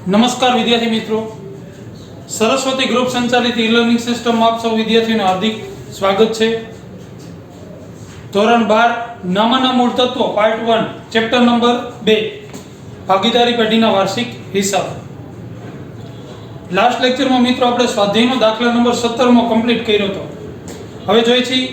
નમસ્કાર વિદ્યાર્થી મિત્રો, સરસ્વતી ગ્રુપ સંચાલિત ઈ લર્નિંગ સિસ્ટમમાં આપ સૌ વિદ્યાર્થીઓનું હાર્દિક સ્વાગત છે. ધોરણ 12 નામના મૂળ તત્વો પાર્ટ 1 ચેપ્ટર નંબર 2 ભાગીદારી પેઢીના વાર્ષિક હિસાબ. લાસ્ટ લેક્ચરમાં મિત્રો આપણે સ્વાધ્યાયનો દાખલા નંબર 17 માં કમ્પ્લીટ કર્યો હતો. હવે જોઈએ છીએ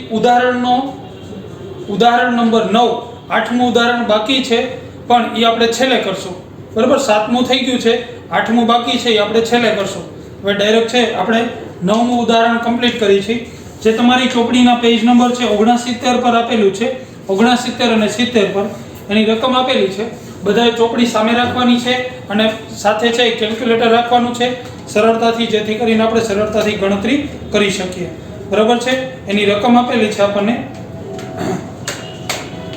ઉદાહરણ નંબર 9, 8મું ઉદાહરણ બાકી છે પણ એ આપણે છેલ્લે કરશું. બરાબર, 7મું થઈ ગયું છે, 8મું બાકી છે, એ આપણે છેલ્લે કરશું. હવે ડાયરેક્ટ છે આપણે 9મું ઉદાહરણ કમ્પ્લીટ કરી છે, જે તમારી ચોપડીના પેજ નંબર છે 69 પર આપેલું છે. 69 અને 70 પર એની રકમ આપેલી છે. બધાએ ચોપડી સામે રાખવાની છે અને સાથે છે કેલ્ક્યુલેટર રાખવાનું છે સરળતાથી, જેથી કરીને આપણે સરળતાથી ગણતરી કરી શકીએ. બરાબર છે, એની રકમ આપેલી છે આપણને.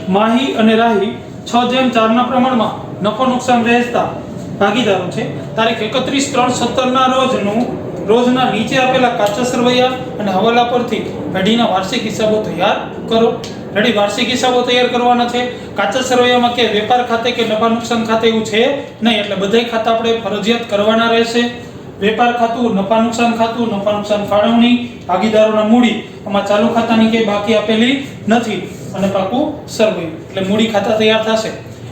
માહી અને રાહી 6:4 ના પ્રમાણમાં નફો નુકસાન વહેંચતા ભાગીદારો છે. તારીખ 31/3/17 રોજના નીચે આપેલા કાચા સરવૈયા અને હવાલા પરથી પેઢીના વાર્ષિક હિસાબો તૈયાર કરો. રેડી, વાર્ષિક હિસાબો તૈયાર કરવાના છે. કાચા સરવૈયામાં કે વેપાર ખાતે કે નફા નુકસાન ખાતે એવું છે નહીં, એટલે બધાય ખાતા આપણે ફરજિયાત કરવાના રહેશે. વેપાર ખાતું, નફા નુકસાન ખાતું, નફા નુકસાન ફાળવણી, ભાગીદારોના મૂડી, આમાં ચાલુ ખાતાની કે બાકી આપેલી નથી, અને પાકું સરવૈયું, એટલે મૂડી ખાતા તૈયાર થશે.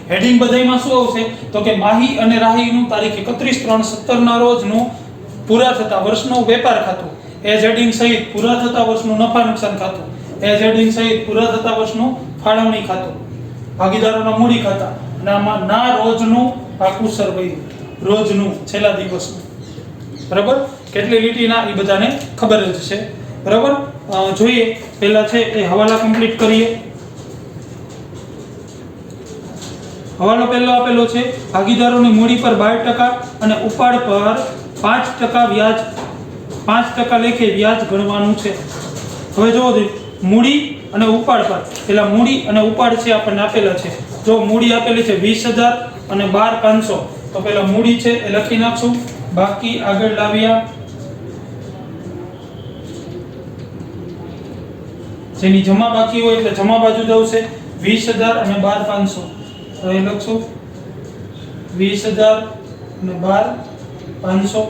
હેડિંગ બધાયમાં શું આવશે તો કે માહી અને રાહીનું તારીખ 31/3/17 રોજનું પૂરા થતા વર્ષનું વેપાર ખાતું, એજ હેડિંગ સહિત પૂરા થતા વર્ષનું નફા નુકસાન ખાતું, એજ હેડિંગ સહિત પૂરા થતા વર્ષનું ફાળવણી ખાતું, ભાગીદારોના મૂડી ખાતા, અને આમાં ના રોજનું પાકું સરવૈયું, રોજનું છેલ્લા દિવસનું. બરાબર, કેટલી લીટીના એ બધાને ખબર જ છે. બરાબર, જોઈએ પહેલા છે એ હવાલા કમ્પ્લીટ કરીએ. હવાલો પહેલો આપેલો છે, ભાગીદારોની મૂડી પર 12% અને ઉપાડ પર 5% વ્યાજ, 5% લેખે વ્યાજ ગણવાનું છે. હવે જોવો મૂડી અને ઉપાડ પર, પેલા મૂડી અને ઉપાડ છે આપણને આપેલા છે. જો મૂડી આપેલી છે 20,000 અને 12,500, તો પેલા મૂડી છે એ લખી નાખશું. બાકી આગળ લાવ્યા, જેની જમા બાકી હોય એટલે જમા બાજુ જશે 20,000 અને 12,500, તો એ લખશું 20,000 અને 12,500.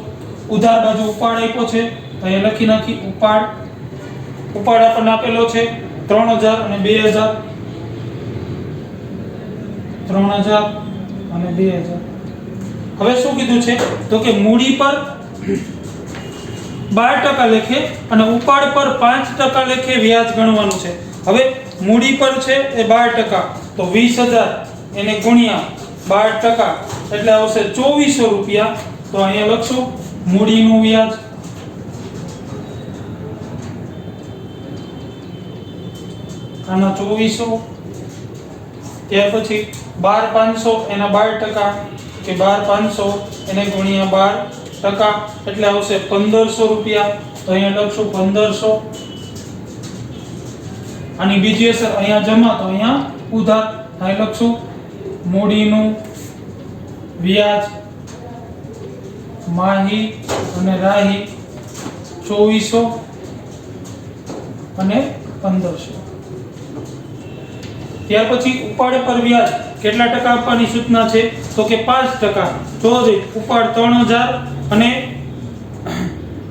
ઉધાર બાજુ ઉપાડ આપ્યો છે, તો એ લખી નાખી ઉપાડ. ઉપાડ આપણને આપેલો છે 3,000 અને 2,000, 3,000 અને 2,000. હવે શું કીધું છે તો કે મૂડી પર 12% લેખે અને ઉપાડ પર 5% લેખે વ્યાજ ગણવાનું છે. હવે મૂડી પર છે એ 12%, તો 20,000 એને ગુણ્યા 12% એટલે આવશે 2,400 રૂપિયા. તો અહીંયા લખશું મૂડીનું વ્યાજ. આના 2,400, ત્યાર પછી 12,500 એના 12% કે 12,500 એને ગુણ્યા 12% એટલે આવશે 1,500 રૂપિયા. તો અહીંયા લખશું 1,500. આની બીજી અસર અહીંયા જમા, તો અહીંયા ઉધાર. અહીં લખશું મૂડીનું વ્યાજ માહી અને રાહી 2,400 અને 1,500. ત્યાર પછી ઉપાડ પર વ્યાજ કેટલા ટકા આપવાની સૂચના છે તો કે 5%. જો ઉપાડ 3,000 અને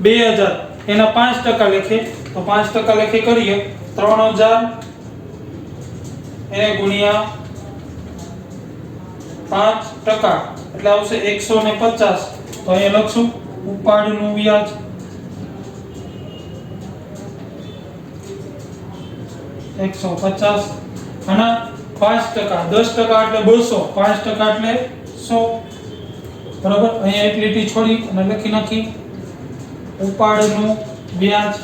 2,000 એના 5% લેખે, તો 5% લેખે કરીએ. 3,000 એને ગુણ્યા 5% એટલે આવશે 150. તો અહીંયા લખશું ઉપાડનું વ્યાજ. આના 5%, 10% એટલે 200, 5% એટલે 100. બરાબર, અહીંયા એક લીટી છોડી અને લખી નાખી ઉપાડનું વ્યાજ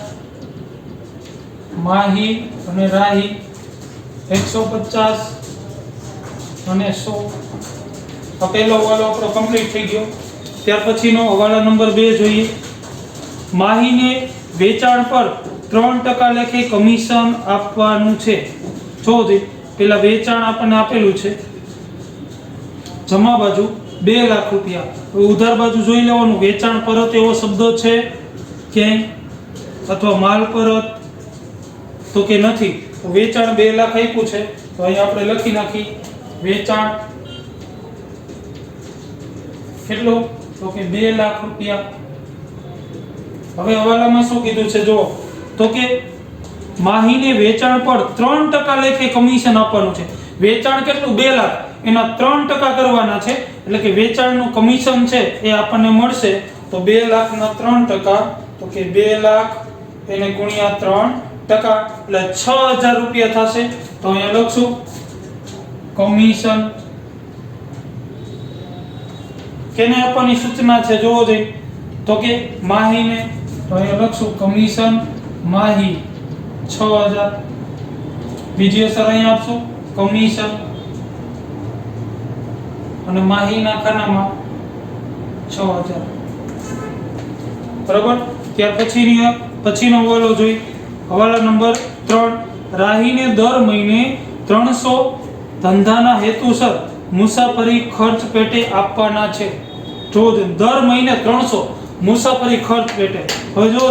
માહી અને રાહી 150 અને 100. આ પહેલો હવાલો આપણો કમ્પ્લીટ થઈ ગયો. ત્યાર પછીનો હવાલા નંબર 2 જોઈએ. માહીને વેચાણ પર 3% લેખે કમિશન આપવાનું છે. જો પેલા વેચાણ આપણને આપેલું છે, જમા બાજુ 2 લાખ રૂપિયા. ઉધાર બાજુ જોઈ લેવાનું, વેચાણ પરત એવો શબ્દ છે ક્યાંય, અથવા માલ પરત તો કે નથી. તો વેચાણ 2 લાખ આપ્યું છે, તો અહીં આપણે લખી નાખી વેચાણ કેટલું તો કે 2 લાખ રૂપિયા। હવે હવાલામાં શું કીધું છે જો, તો કે માહીને વેચાણ પર 3% લેખે કમિશન આપવાનું છે। વેચાણ કેટલું 2 લાખ, એના 3% કરવાના છે, એટલે કે વેચાણનું કમિશન છે એ આપણને મળશે તો 2 લાખના 3%, તો કે 2 લાખ એને ગુણ્યા 3%, એટલે 6000 રૂપિયા થશે। તો અહીંયા લખશું કમિશન કેને આપવાની સૂચના છે જોવો જોઈએ, તો કે માહીને, તો અહીંયા લખશું કમિશન માહી 6000। બીજી અસર અહીંયા આપશું કમિશન અને માહીના ખાનામાં 6000, બરાબર। ત્યાર પછીનો હવાલો જોઈ, હવાલા નંબર 3, રાહીને દર મહિને 300 ધંધાના હેતુસર મુસાફરી ખર્ચ પેટે આપવાના છે। જો દર મહિને 300 મુસાફરી ખર્ચ પેટે, હવે જો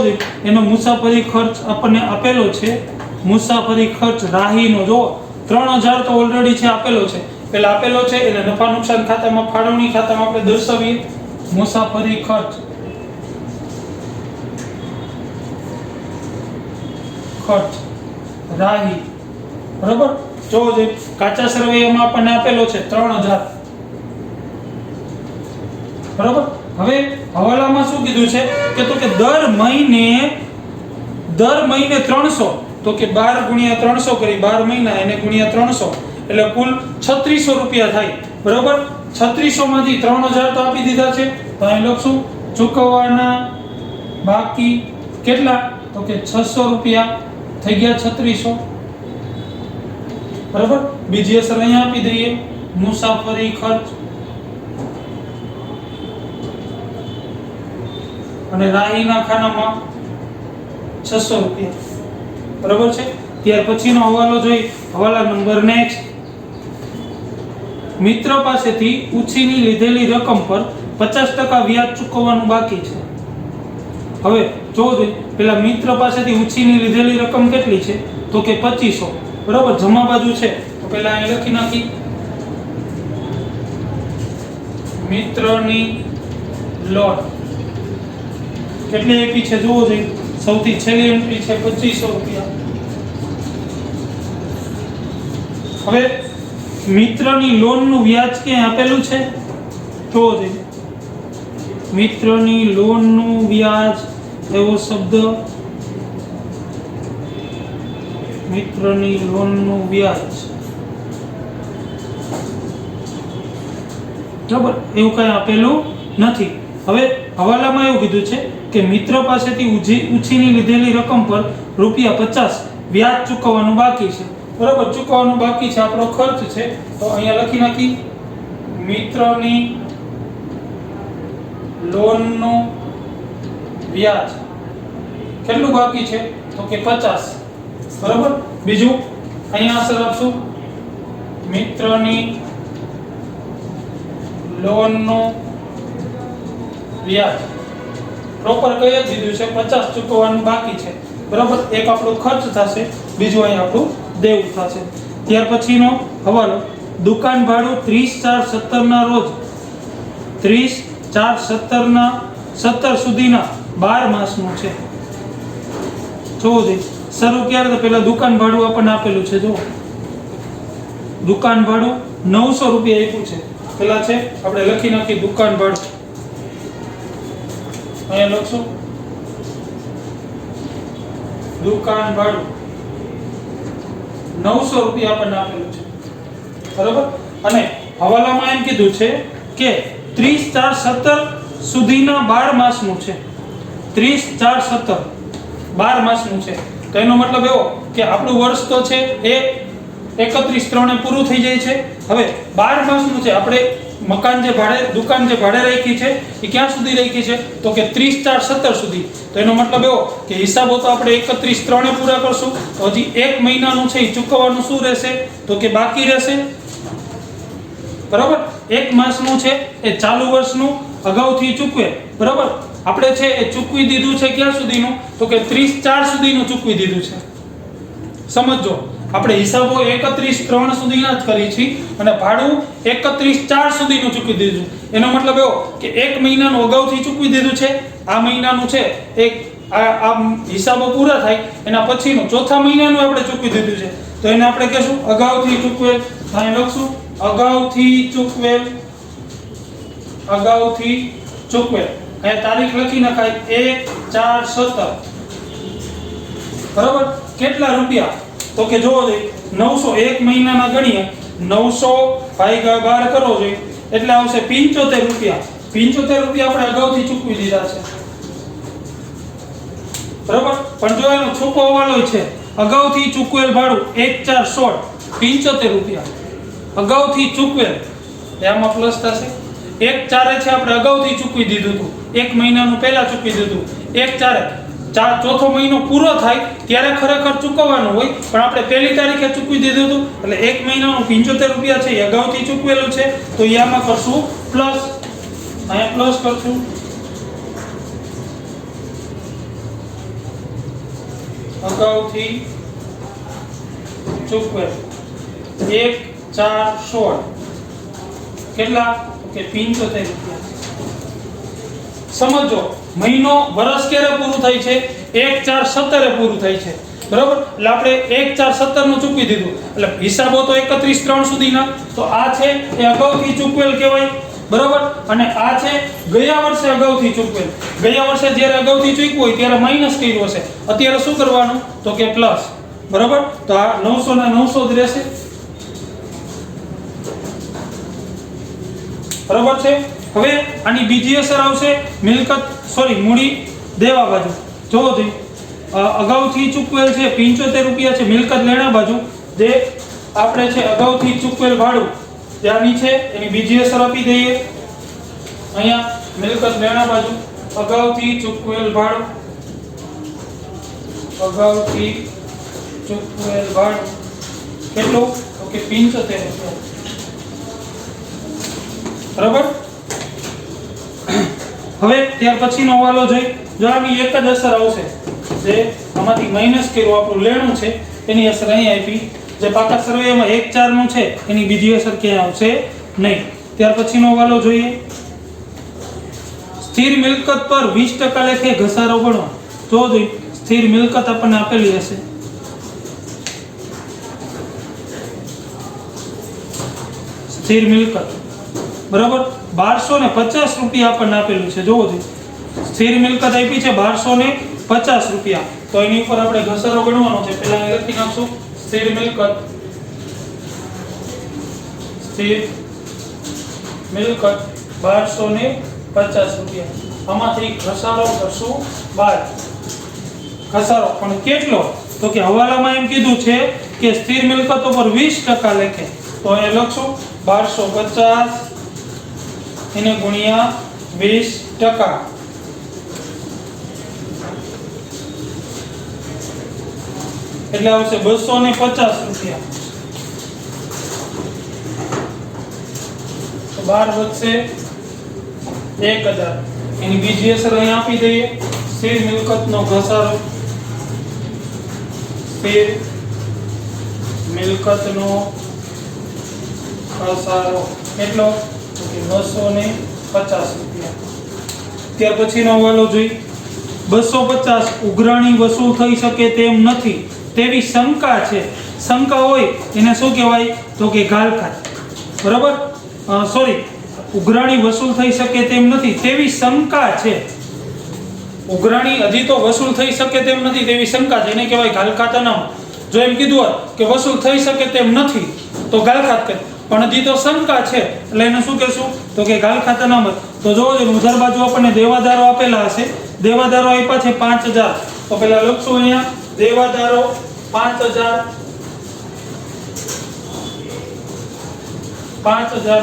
એનો મુસાફરી ખર્ચ આપણને આપેલો છે, મુસાફરી ખર્ચ રાહીનો જો 3000 તો ઓલરેડી છે આપેલો છે, પેલા આપેલો છે એટલે નફા નુકસાન ખાતામાં ફાળવણી ખાતામાં આપણે દર્શાવીએ મુસાફરી ખર્ચ રાહી, બરાબર। જો કાચા સરવૈયામાં આપણને આપેલો છે 3000, બરાબર। હવે હવાલામાં શું કીધું છે કે તો કે દર મહિને 300, તો કે 12 ગુણ્યા 300 કરી 12 મહિના એને ગુણ્યા 300 એટલે કુલ 3600 રૂપિયા થાય, બરાબર। 3600 માંથી 3000 તો આપી દીધા છે, તો અહીં લખશું ચૂકવવાના બાકી કેટલા, તો કે 600 રૂપિયા થઈ ગયા 3600, બરાબર। બીજી અસર અહીંયા આપી દઈએ મુસાફરી ખર્ચ અને રાહીના ખાનામાં 600 રૂપિયા, બરાબર છે। ત્યાર પછીનો હવાલો જોઈ, હવાલા નંબર નેક્સ્ટ, મિત્ર પાસેથી ઉછીની લીધેલી રકમ પર 50% વ્યાજ ચૂકવવાનું બાકી છે। હવે જો પેલા મિત્ર પાસેથી ઉછીની લીધેલી રકમ કેટલી છે, તો કે 2500, બરાબર। જમા બાજુ છે તો પેલા અહીં લખી નાખી મિત્રની લોન કેટલી આપી છે જોવો જોઈએ, સૌથી છેલ્લી એન્ટ્રી છે 2500 રૂપિયા। હવે મિત્રની લોનનું વ્યાજ ક્યાં આપેલું છે જોવો જોઈએ, મિત્રની લોનનું વ્યાજ એવો શબ્દ, મિત્રની લોનનું વ્યાજ, બરાબર, એવું કઈ આપેલું નથી। હવે હવાલામાં એવું કીધું છે કે મિત્ર પાસેથી ઉછીની લીધેલી રકમ પર ₹50 વ્યાજ ચૂકવવાનું બાકી છે, બરાબર। ચૂકવવાનું બાકી છે, આપણો ખર્ચ છે, તો અહીંયા લખી નાખી મિત્રની લોનનું વ્યાજ કેટલું બાકી છે, તો કે 50, બરાબર। બીજું અહીંયા અસર આપશું મિત્રની લોનનું વ્યાજ પ્રોપર કઈ જ દીધું છે 50 ચૂકવવાનું બાકી છે, બરાબર। એક આપણો ખર્ચ થશે, બીજું અહીં આપણું દેવું થશે। ત્યાર પછીનો હવાલો, દુકાન ભાડું 30/4/17 ના રોજ 30/4/17 સુધીના 12 માસનું છે। જોવો જોઈએ શરૂ ક્યારે, તો પેલા દુકાન ભાડું આપણને આપેલું છે, જો દુકાન ભાડું 900 રૂપિયા આપ્યું છે, પેલા છે આપણે લખી નાખી દુકાન ભાડું, અહીંયા લખશું દુકાન ભાડું 900 રૂપિયા આપણને આપેલું છે, બરાબર। અને હવાલામાં એમ કીધું છે કે 30/4/17 સુધીના 12 માસનું છે, 30/4/17 12 માસનું છે, તો એનો મતલબ એવો કે આપણું વર્ષ તો છે એ 31/3 પૂરું થઈ જાય છે। હવે 12 માસનું છે, આપણે મકાન જે ભાડે, દુકાન જે ભાડે રાખી છે એ ક્યાં સુધી રાખી છે, તો કે 30/4/17 સુધી, તો એનો મતલબ એવો કે હિસાબો તો આપણે 31/3 પૂરા કરશું, તો હજી 1 મહિનાનું છે એ ચૂકવવાનું શું રહેશે, તો કે બાકી રહેશે, બરાબર। 1 માસનું છે એ ચાલુ વર્ષનું અગાઉથી ચૂકવે, બરાબર। આપણે છે એ ચૂકવી દીધું છે ક્યાં સુધીનું, તો કે 30/4 સુધીનું ચૂકવી દીધું છે, સમજો। આપણે હિસાબો 31/3 સુધીના જ કરી છે અને ભાડું 31/4 સુધીનું ચૂકવી દીધું. એનો મતલબ એવો કે એક મહિનાનું અગાઉથી ચૂકવી દીધું છે. આ મહિનાનું છે એક આ હિસાબો પૂરા થાય એના પછીનું ચોથા મહિનાનું આપણે ચૂકવી દીધું છે, તો એને આપણે કહેશું અગાઉથી ચૂકવેલ. અહીં લખશું અગાઉથી ચૂકવેલ. અગાઉથી ચૂકવેલ. અહીંયા તારીખ લખી નખાય 1/4/17. બરાબર. કેટલા રૂપિયા? તો કે જોવો જોઈએ 900 એક મહિનાના ગણીએ 900 ભાગ્યા 12 કરવો જોઈએ એટલે આવશે 75 રૂપિયા. 75 રૂપિયા આપણે અગાઉથી ચૂકવી દીધા છે. બરાબર. પણ જો એનો છૂપો હવાલો છે અગાઉથી ચૂકવેલ ભાડું 1/4/16 75 રૂપિયા અગાઉથી ચૂકવેલ. એમાં પ્લસ થશે 1/4 છે આપણે અગાઉથી ચૂકવી દીધું હતું, એક મહિનાનું પહેલા ચૂકવી દીધું. 1/4 ચોથો મહિનો પૂરો થાય ત્યારે ખરેખર ચૂકવવાનું હોય પણ આપણે પહેલી તારીખે ચૂકવી દીધું હતું એટલે એક મહિનાનું 75 રૂપિયા છે એ અગાઉથી ચૂકવેલું છે, તો આમાં કરશું પ્લસ. અહીંયા પ્લસ કરશું. અગાઉથી ચૂકવેલ 1/4/16 કેટલા? કે 75 રૂપિયા. સમજો મહિનો વર્ષ ક્યારે પૂરું થાય છે? 1/4/17 પૂરું થાય છે. બરાબર. એટલે આપણે 1/4/17 નું ચૂકવી દીધું એટલે હિસાબો તો 31/3 સુધીના, તો આ છે એ અગાઉથી ચૂકવેલ કહેવાય. બરાબર. અને આ છે ગયા વર્ષે અગાઉથી ચૂકવેલ. ગયા વર્ષે જ્યારે અગાઉથી ચૂકવ્યું હોય ત્યારે માઈનસ કર્યું હશે, અત્યારે શું કરવાનું? તો કે પ્લસ. બરાબર. તો આ 900 ના 900 જ રહેશે. બરાબર છે. હવે આની બીજી અસર આવશે મૂડી દેવા બાજુ. જોવો જોઈએ અગાઉથી ચૂકવેલ છે 75 રૂપિયા છે મિલકત લેણા બાજુ, જે આપણે છે અગાઉથી ચૂકવેલ ભાડું ત્યાં નીચે એની બીજી અસર આપી દઈએ. અહીંયા મિલકત લેણા બાજુ અગાઉથી ચૂકવેલ ભાડું. અગાઉથી ચૂકવેલ ભાડું કેટલું? તો કે 75 રૂપિયા. બરાબર. હવે ત્યાર પછીનો હવાલો જોઈ. જો આની એક જ અસર આવશે, જે આમાંથી માઈનસ કર્યું આપણું લેણું છે એની અસર અહીં આપી. જે પાકા સરવૈયામાં 1/4 નું છે એની બીજી અસર ક્યાંય આવશે નહીં. ત્યાર પછીનો હવાલો જોઈએ. સ્થિર મિલકત પર 20% લેખે ઘસારો ગણવા. જો જોઈએ સ્થિર મિલકત આપણને આપેલી હશે. સ્થિર મિલકત બરાબર 1250 રૂપિયા આપણને આપેલું છે. જોવો જોઈએ સ્થિર મિલકત આપી છે 1250 રૂપિયા, તો એની ઉપર આપણે ઘસારો ગણવાનો છે. પહેલા અહીં લખી નાખશું સ્થિર મિલકત. સ્થિર મિલકત 1250 રૂપિયા. આમાંથી ઘસારો કરશું 12. ઘસારો પણ કેટલો? તો કે હવાલામાં એમ કીધું છે કે સ્થિર મિલકતો પર 20% લેખે, તો અહીં લખશું 1250 એને ગુણ્યા 20%. એટલે આવશે 250 રૂપિયા. તો 12 વધશે 1000. એની બીજી અસર અહીં આપી દઈએ. સ્થિર મિલકતનો ઘસારો. સ્થિર મિલકતનો ઘસારો કેટલો? તો કે 250 રૂપિયા. ત્યાર પછીનો હવાલો જોઈ. 250 ઉઘરાણી વસૂલ થઈ શકે તેમ નથી તેવી શંકા છે. શંકા હોય એને શું કહેવાય? તો કે ગાલખાત. બરાબર. ઉઘરાણી વસૂલ થઈ શકે તેમ નથી તેવી શંકા છે. ઉઘરાણી હજી તો વસૂલ થઈ શકે તેમ નથી તેવી શંકા છે, એને કહેવાય ગાલખાત અનામત. જો એમ કીધું હોત કે વસૂલ થઈ શકે તેમ નથી તો ગાલખાત કહે, પણ હજી તો શંકા છે એટલે એને શું કહેશું? તો કે ગાલખાત અનામત. તો જોવો જોઈએ ઉધાર બાજુ આપણને દેવાદારો આપેલા હશે. દેવાદારો આપ્યા છે 5000, તો પહેલા લખશું અહીંયા દેવાદારો 5000. 5000.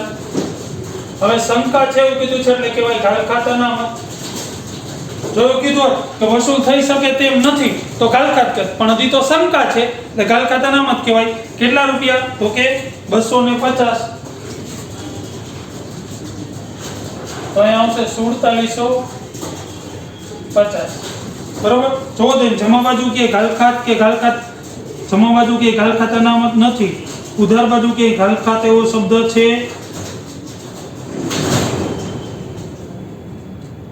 હવે શંકા છે એવું કીધું છે એટલે કહેવાય ગાલખાત અનામત. જો એવું કીધું કે વસૂલ થઈ શકે તેમ નથી તો ગાલખાત કહે, પણ હજી તો શંકા છે એટલે ગાલખાત અનામત કહેવાય. કેટલા રૂપિયા? તો કે 250. તો અહીંયા આવશે 4750. બરોબર. જોવો જોઈએ જમા બાજુ કે ગાલખાત જમા બાજુ કે ઘાલ ખાતે અનામત નથી, ઉધાર બાજુ કે ઘાલ ખાતે એવો શબ્દ છે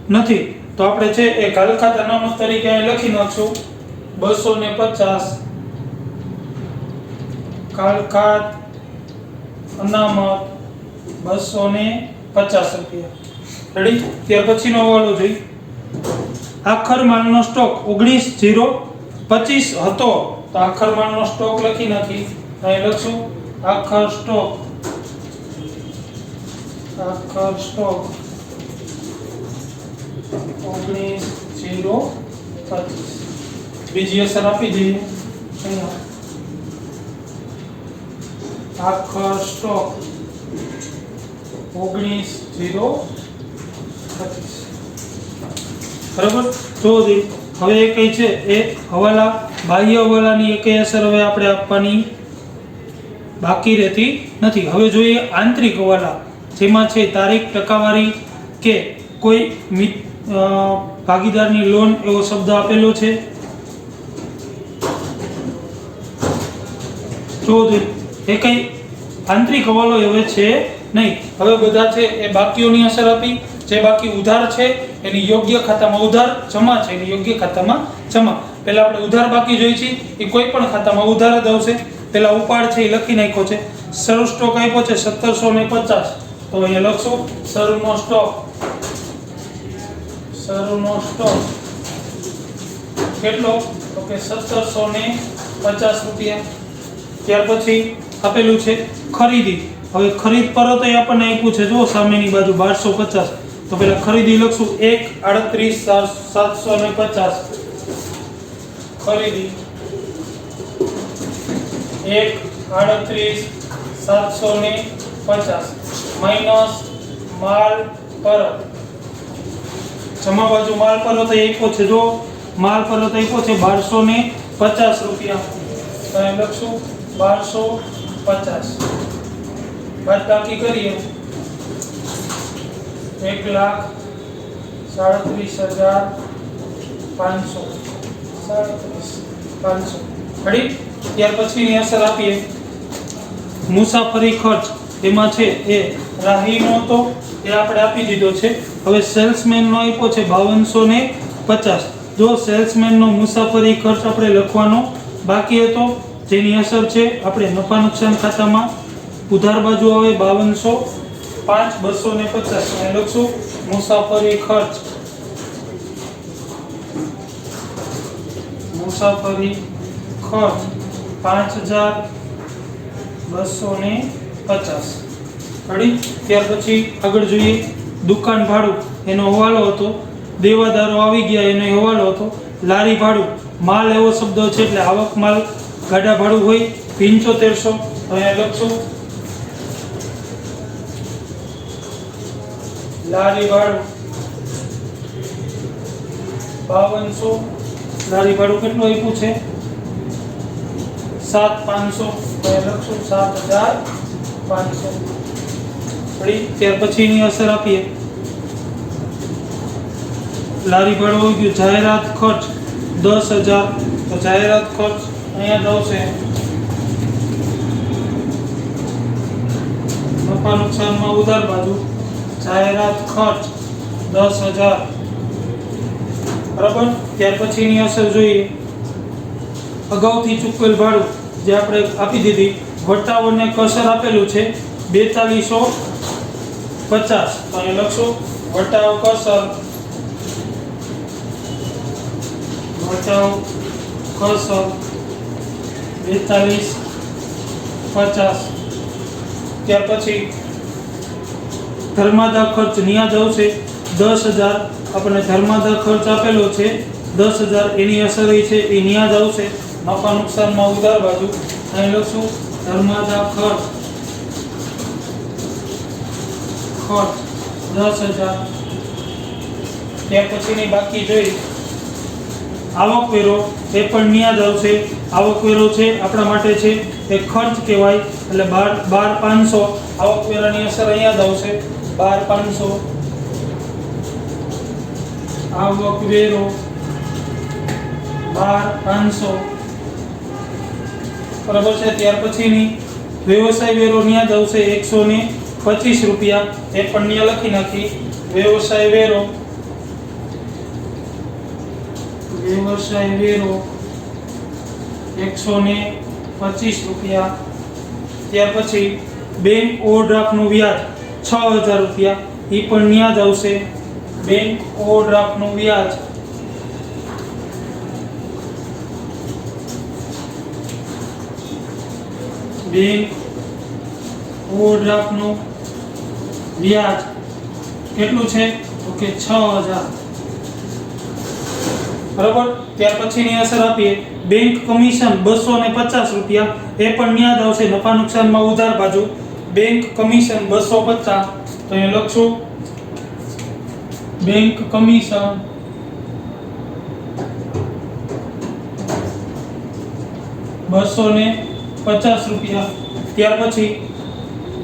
નથી, તો આપણે છે એ ઘાલ ખાતે અનામત તરીકે અહીં લખી નાખશું 250 ઘાલ ખાત અનામત 250 રૂપિયા. રેડી? ત્યાર પછીનો હવાલો જોઈ. આખર માલનો સ્ટોક 19/0/25 હતો, તો આખર માલનો સ્ટોક લખી નાખી. અહીં લખશું આખર સ્ટોક 19/0/25. બીજી અસર આપી દઈએ. અહીંયા આખર સ્ટોક 19/0/25. બરાબર? તો હવે એ કઈ છે એ હવાલા, બાહ્ય હવાલાની એકેય અસર હવે આપણે આપવાની બાકી રહેતી નથી. હવે જોઈએ આંતરિક હવાલા, જેમાં છે તારીખ, ટકાવારી કે કોઈ ભાગીદારની લોન એવો શબ્દ આપેલો છે. તો એ કઈ આંતરિક હવાલો હવે છે નહીં. હવે બધા છે એ બાકીઓની અસર આપી. જે બાકી ઉધાર છે એની યોગ્ય ખાતામાં ઉધાર, જમા છે એની યોગ્ય ખાતામાં જમા. પહેલા આપણે ઉધાર બાકી જોઈ છે, એ કોઈ પણ ખાતામાં ઉધાર જ આવશે. પહેલા ઉપાડ છે એ લખી નાખ્યો છે. શરૂ સ્ટોક આપ્યો છે 1750, તો અહીંયા લખશું શરૂનો સ્ટોક કેટલો? તો કે 1750 રૂપિયા. ત્યાર પછી આપેલું છે ખરીદી. હવે ખરીદ પરત આપણને આપ્યું છે, જો સામેની બાજુ 1250, તો પહેલા ખરીદી લખશું 1/38/750. ખરીદી 1/38/750 માઈનસ માલ પરત. જમા બાજુ માલ પરત આપ્યો છે, જો માલ પરત આપ્યો છે 1250 રૂપિયા, તો અહીં લખશું 1250. બાદબાકી કરીએ 1,37,500. રેડી? ત્યાર પછીની અસર આપીએ. મુસાફરી ખર્ચ, એમાં છે એ રાહીનો હતો એ આપણે આપી દીધો છે. હવે સેલ્સમેનનો આપ્યો છે 5250. જો સેલ્સમેનનો મુસાફરી ખર્ચ આપણે લખવાનો બાકી હતો, જેની અસર છે આપણે નફા નુકસાન ખાતામાં ઉધાર બાજુ આવે 5205/250. લખશું મુસાફરી ખર્ચ 5250. રેડી? ત્યાર પછી આગળ જોઈએ દુકાન ભાડું, એનો હવાલો હતો. દેવાદારો આવી ગયા એનો હવાલો હતો. લારી ભાડું, માલ એવો શબ્દ છે એટલે આવક માલ ગાડા ભાડું હોય 7500. અહીંયા લખશું લારી ભાડું 5200. લારી ભાડું કેટલું આપ્યું છે? 7500. લખશું 7500. ત્યાર પછીની અસર આપીએ. લારી ભાડું આવી ગયું. જાહેરાત ખર્ચ 10000, તો જાહેરાત ખર્ચ અહીંયા આવશે નફા નુકસાનમાં ઉધાર બાજુ જાહેરાત ખર્ચ 10000. બરાબર? ત્યાર પછીની અસર જોઈએ. અગાઉથી ચૂકવેલ ભાડું જે આપણે આપી દીધી, વટાવને કસર આપેલું છે 4250, તો અહીં લખશું વટાવ કસર 4250. ત્યાર પછી ધર્માદા ખર્ચ નિયાજ આવશે 10000. આપણને ધર્માદા ખર્ચ આપેલો છે 10000, એની અસર એ છે એ નિયાજ આવશે નફા નુકસાનમાં ઉધાર બાજુ. અહીં લખશું ધર્માદા ખર્ચ 10000. ત્યાર પછીની બાકી જોઈ આવકવેરો, એ પણ નિયાજ આવશે. આવકવેરો છે આપણા માટે છે એ ખર્ચ કહેવાય, એટલે 12500. આવકવેરાની અસર અહીંયા જ આવશે 12500. આવકવેરો 12500. બરાબર છે। ત્યાર પછીની વ્યવસાય વેરો ન્યા જ આવશે 125 રૂપિયા, એ પણ ન્યા લખી નાખી। વ્યવસાય વેરો 125 રૂપિયા। ત્યાર પછી બેંક ઓવરડ્રાફ્ટનું વ્યાજ 6000 રૂપિયા, એ પણ ન્યા જ આવશે। બેંક ઓવરડ્રાફ્ટનું વ્યાજ બેંક ઓવરડ્રાફ્ટનું વ્યાજ કેટલું છે તો કે 6000, બરાબર। ત્યાર પછીની અસર આપીએ બેંક કમિશન 250 રૂપિયા, એ પણ ન્યા જ આવશે નફા નુકસાનમાં ઉધાર બાજુ। બેંક કમિશન 250, તો અહીંયા લખશું બેંક કમિશન 250 રૂપિયા। ત્યાર પછી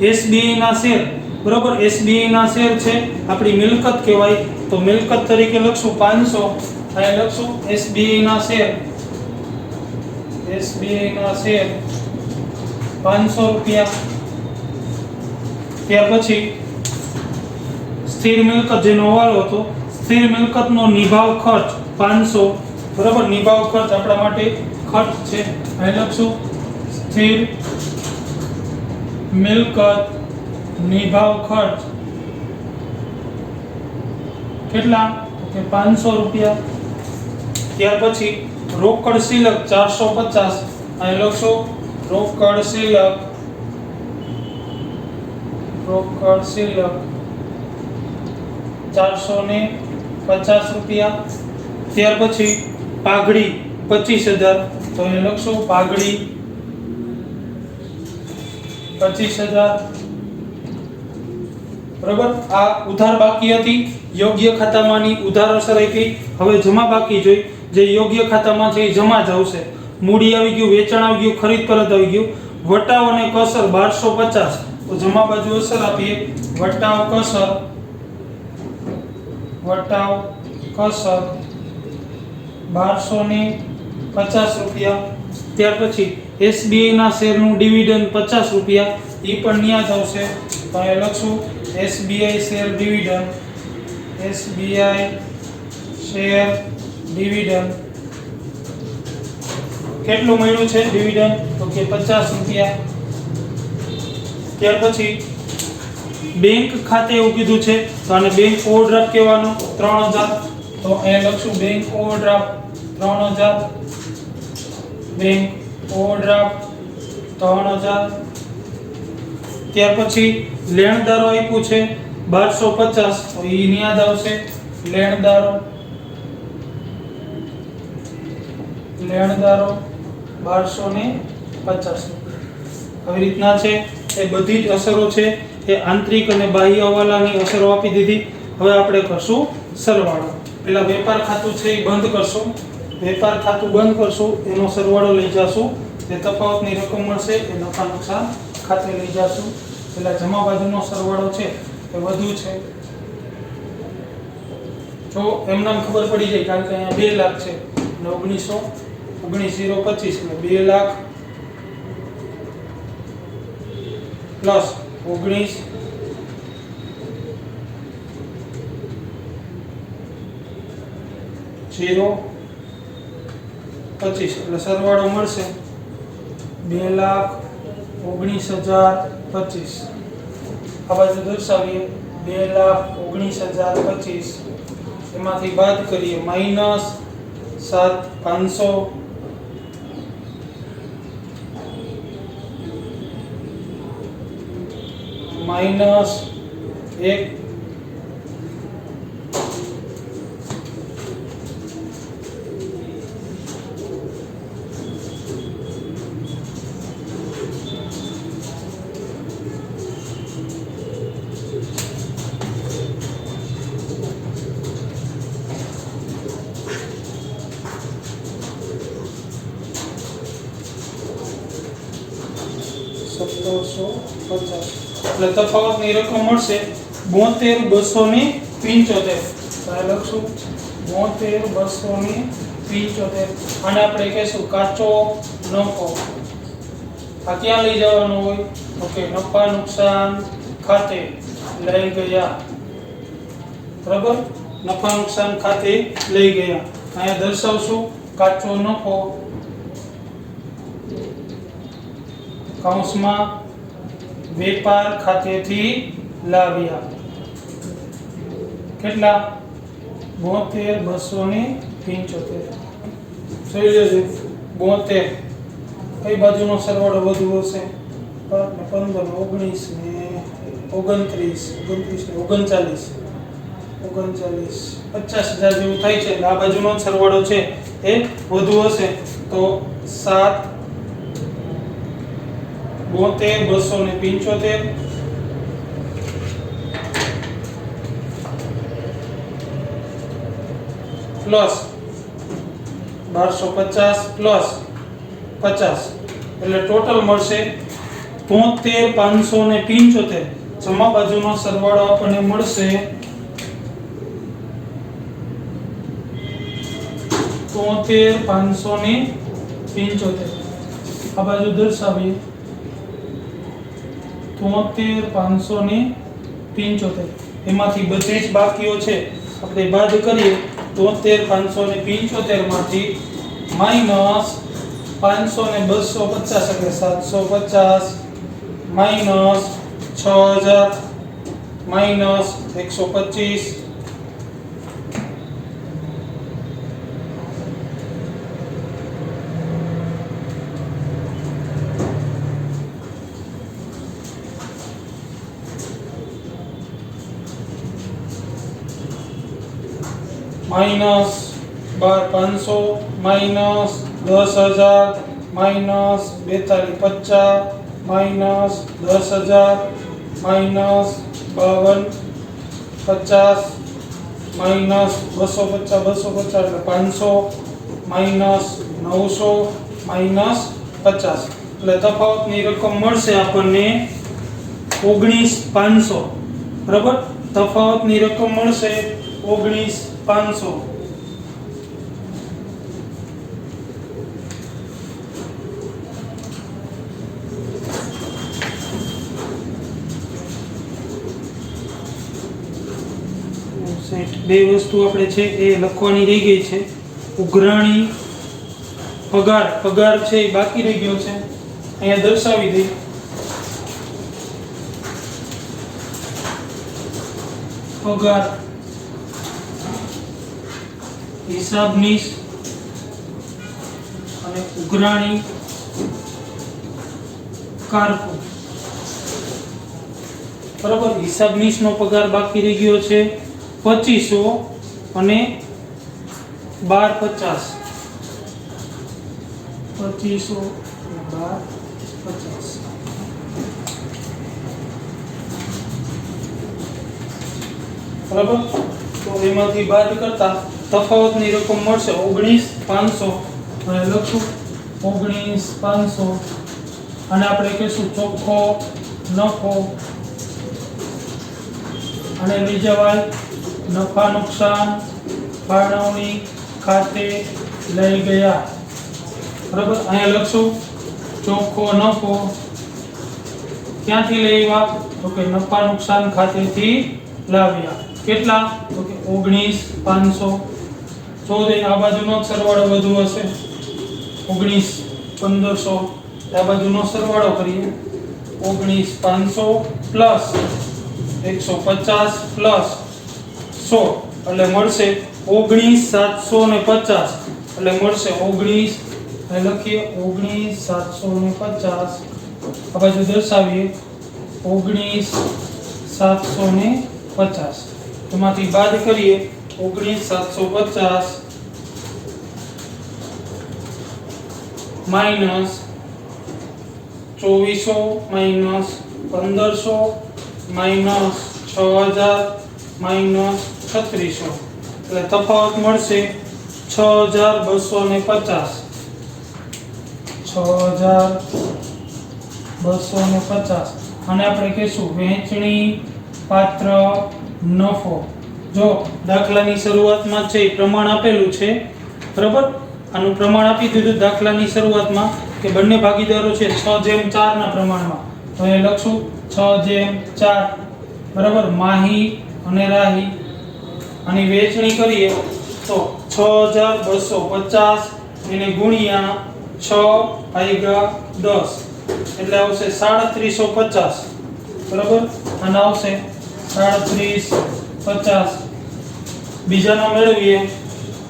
એસબીઆઈ ના શેર, બરાબર, એસબીઆઈ ના શેર છે આપણી મિલકત કહેવાય, તો મિલકત તરીકે લખશું 500, અહીં લખશું એસબીઆઈ ના શેર, એસબીઆઈ ના શેર 500 રૂપિયા। ત્યાર પછી સ્થિર મિલકત જેનો હવાલો હતો, સ્થિર મિલકતનો નિભાવ ખર્ચ 500, બરાબર, નિભાવ ખર્ચ આપણા માટે ખર્ચ છે, અહીં લખશું સ્થિર મિલકત નિભાવ ખર્ચ કેટલા તો કે 500 રૂપિયા। ત્યાર પછી રોકડ શિલક 450, અહીં લખશો રોકડ શિલક 450 રૂપિયા। ત્યાર પછી પાઘડી 25000, તો અહીં લખશો પાઘડી 25000, બરાબર। આ ઉધાર બાકી હતી, યોગ્ય ખાતામાંની ઉધાર અસર આપી। હવે જમા બાકી જોઈ, જે યોગ્ય ખાતામાં છે એ જમા જ આવશે। મૂડી આવી ગયું, વેચાણ આવી ગયું, ખરીદ પરત આવી ગયું। વટાવ અને કસર 1250, તો જમા બાજુ અસર આપીએ વટાવ કસર 1250 રૂપિયા। ત્યાર પછી એસબીઆઈ ના શેરનું ડિવિડન્ડ 50 રૂપિયા, એ પણ ન્યા જ આવશે, તો અહીં લખશું SBI share dividend, SBI share dividend કેટલું મળ્યું છે ડિવિડન્ડ તો કે 50 રૂપિયા। ત્યાર પછી બેંક ખાતે એવું કીધું છે, તો આને બેંક ઓવરડ્રાફ્ટ કહેવાનો 3000, તો અહીંયા લખશું બેંક ઓવરડ્રાફ્ટ 3000, બેંક ઓવરડ્રાફ્ટ 3000। ત્યાર પછી લેણદારો આપ્યું છે 1250, તો એ યાદ આવશે લેણદારો 1250। આવી રીતના છે એ બધી જ અસરો છે એ આંતરિક અને બાહ્ય હવાલાની અસરો આપી દીધી। હવે આપણે કરશું સરવાળો। પેલા વેપાર ખાતું છે એ બંધ કરશું, વેપાર ખાતું બંધ કરશું, એનો સરવાળો લઈ જશું, જે તફાવતની રકમ મળશે એ નફા નુકસાન ખાતે લઈ જશું। પેલા જમા બાજુનો સરવાળો છે એ વધુ છે, જો એમને ખબર પડી જાય, કારણ કે અહીંયા 2 લાખ છે અને 19,025 એટલે 2 લાખ પ્લસ 19 025 એટલે સરવાળો મળશે 2,19,025। આ બાજુ દર્શાવીએ 2,19,025, એમાંથી બાદ કરીએ -7,500 -1 1750 એટલે તફાવતની રકમ મળશે 72,275। તો આ લખશું 72,275, આને આપણે કહીશું કાચો નફો, આ ક્યાં લઈ જવાનું હોય? ઓકે, નફા નુકસાન ખાતે લઈ ગયા. બરાબર, નફા નુકસાન ખાતે લઈ ગયા. અહીંયા દર્શાવશું કાચો નફો કૌંસમાં વેપાર ખાતેથી લાવ્યા. કેટલા? 72,275. જોઈ લેજો 72 કઈ બાજુનો સરવાળો વધુ હશે? 15 19 ને 29 39 50,000 જેવું થાય છે. આ બાજુનો સરવાળો છે એ વધુ હશે તો 7 72,275 પ્લસ 1250 પ્લસ 50 એટલે ટોટલ મળશે 73,575. જમા બાજુનો સરવાળો આપણને મળશે 73,575. આ બાજુ દર્શાવીએ 73,575. એમાંથી બધી જ બાકીઓ છે આપણે બાદ કરીએ. 73,575 માંથી માઈનસ 500 ને 250 એટલે 750 minus 6,000 minus 125 minus 12,500 minus 10,000 minus 42,50 minus 10,000 minus 52,50 minus 250 એટલે 500 માઇનસ 900 માઇનસ 50 એટલે તફાવતની રકમ મળશે આપણને 19,500. બરાબર, તફાવતની રકમ મળશે 19,500. બે વસ્તુ આપણે છે એ લખવાની રહી ગઈ છે. ઉઘરાણી પગાર છે એ બાકી રહી ગયો છે, અહીંયા દર્શાવી દઈએ. પગાર હિસાબનીશ અને ઉઘરાણી કારકુન. બરાબર, હિસાબનીશનો પગાર બાકી રહી ગયો છે 2500 અને 12,50. 2500 અને 12,50. બરાબર, તો એમાંથી બાદ કરતા તફાવતની રકમ મળશે 19,500. અને લખશું 19,500 અને આપણે કહીશું ચોખ્ખો નફો અને લઈ જવાય નફા નુકસાન ફાળવણી ખાતે લઈ ગયા. બરાબર, અહીંયા લખશું ચોખ્ખો નફો ક્યાંથી લઈ આવ્યા? તો કે નફા નુકસાન ખાતેથી લાવ્યા. કેટલા? તો કે 19,500. આ બાજુનો સરવાળો વધુ હશે 19,1500. આ બાજુનો સરવાળો કરીએ 19,500 પ્લસ 150 પ્લસ 100 એટલે મળશે 19,750. એટલે મળશે 19 લખીએ 19,750. આ બાજુ દર્શાવીએ 19,750. એમાંથી બાદ કરીએ 19,750 માઈનસ 2400 માઈનસ 1500 માઈનસ 6,000 માઈનસ 3600. એટલે તફાવત મળશે 6,250. 6,250 અને આપણે કહીશું વેચણી પાત્ર નફો. જો દાખલાની શરૂઆતમાં છે પ્રમાણ આપેલું છે, બરાબર, આનું પ્રમાણ આપી દીધું દાખલાની શરૂઆતમાં. કે બંને ભાગીદારો છે 6:4 ના પ્રમાણમાં, તો એ લખશું 6:4 બરાબર માહી અને રાહી. આની વેચણી કરીએ તો 6250 એને ગુણ્યા 6/10 એટલે આવશે 3750 બરાબર. અને આવશે 3750. બીજાનો મેળવીએ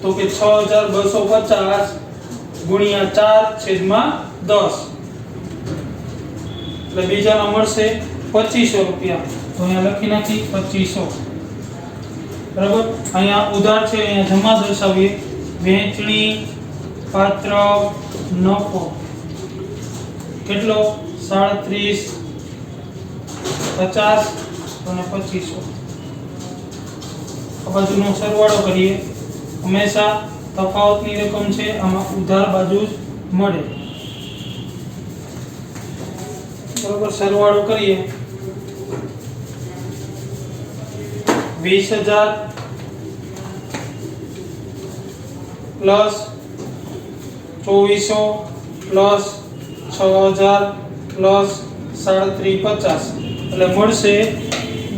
તો કે 6250 ગુણ્યા 4/10 એટલે બીજાનો મળશે 2500 રૂપિયા. તો અહીંયા લખી નાખી 2500 બરાબર. અહીંયા ઉધાર છે, અહીંયા જમા દર્શાવીએ. વેચણી પાત્ર નફો કેટલો 3750 અને 2500. આ બાજુનો સરવાળો કરીએ. હંમેશા તફાવતની રકમ છે આમાં ઉધાર બાજુ જ મળે બરાબર. સરવાળો કરીએ 20000 પ્લસ 2400 પ્લસ 6000 પ્લસ 3750 એટલે મળશે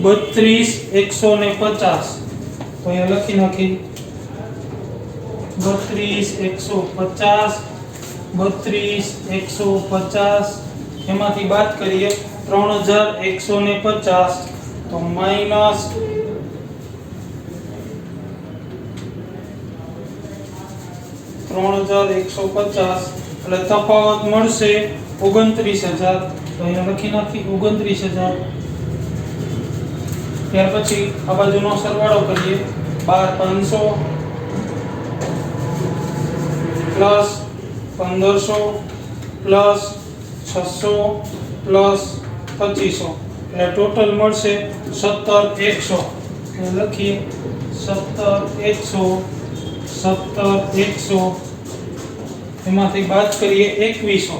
32150. તો અહીંયા લખી નાખી 32150 32150. એમાંથી બાદ કરીએ 3150 તો માઈનસ 3150 એટલે તફાવત મળશે 29000. તો અહીંયા લખી નાખી 29000. ત્યાર પછી આ બાજુનો સરવાળો કરીએ 12500 પ્લસ 1500 પ્લસ 600 પ્લસ 2500 એટલે ટોટલ મળશે 17100. લખીએ 17100 એમાંથી બાદ કરીએ 2100.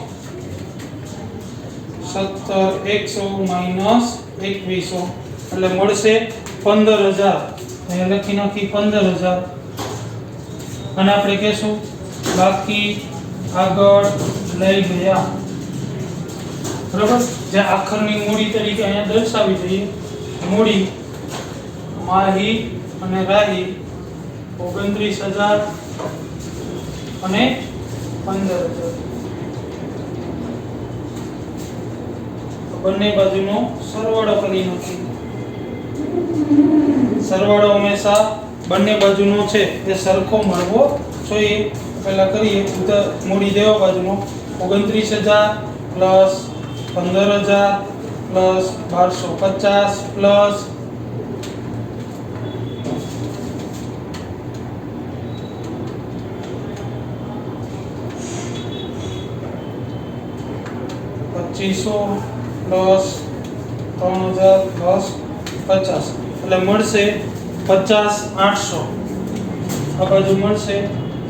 17100 માઈનસ 2100 એટલે મળશે 15000. અહીંયા લખી નાખી 15000. અને આપણે કહેશું બાકી આગળ લઈ ગયા બરાબર. જે આખરની મૂડી તરીકે અહીંયા દર્શાવી દઈએ. મૂડી માહી અને રાહી 29000 અને 15000. બંને બાજુનો સરવાળો કરી નાખીએ. સરવાળો હંમેશા બંને બાજુનો છે એ સરખો મળવો જોઈએ. પહેલા કરીએ મૂડી દેવા બાજુનો 29000 plus 15000 plus 1250 plus 2500 plus 3000 plus 50 એટલે મળશે 50800. આ બાજુ મળશે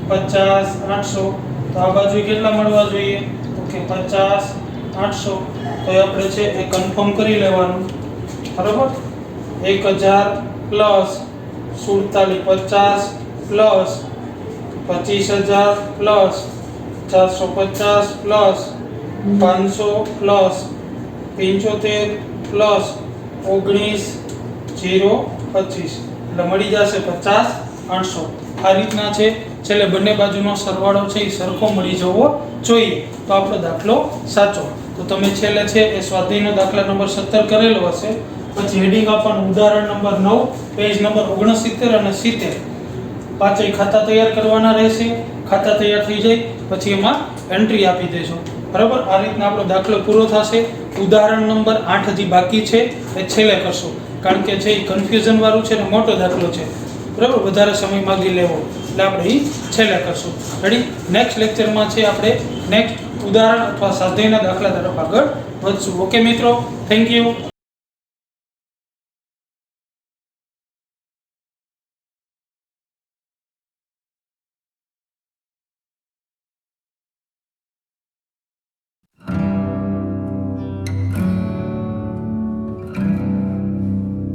50800. તો આ બાજુ કેટલા મળવા જોઈએ તો કે 50800. તો એ આપણે છે એ કન્ફર્મ કરી લેવાનું બરાબર. 1000 plus 4750 plus 25000 plus 450 plus 500 plus 75 plus 19,025 એટલે મળી જશે 50800. આ રીતના છે. છેલ્લે બંને બાજુનો સરવાળો છે એ સરખો મળી જવો જોઈએ તો આપણો દાખલો સાચો. તો તમે છેલ્લે છે એ સ્વાધ્યાયનો દાખલા નંબર 17 કરેલો હશે. પછી હેડિંગ આપવાનું ઉદાહરણ નંબર 9 પેજ નંબર 69 અને 70. પાંચેય ખાતા તૈયાર કરવાના રહેશે. ખાતા તૈયાર થઈ જાય પછી એમાં એન્ટ્રી આપી દેજો બરાબર. આ રીતના આપણો દાખલો પૂરો થશે. ઉદાહરણ નંબર 8 હજી બાકી છે એ છેલ્લે કરશો કારણ કે છે એ કન્ફ્યુઝન વાળું છે ને મોટો દાખલો છે બરાબર. વધારે સમય માંગી લેવો એટલે આપણે એ છેલ્લે કરશું. રેડી. નેક્સ્ટ લેક્ચરમાં છે આપણે નેક્સ્ટ ઉદાહરણ અથવા સ્વાધ્યાયના દાખલા તરફ આગળ વધશું. ઓકે મિત્રો, થેન્ક યુ.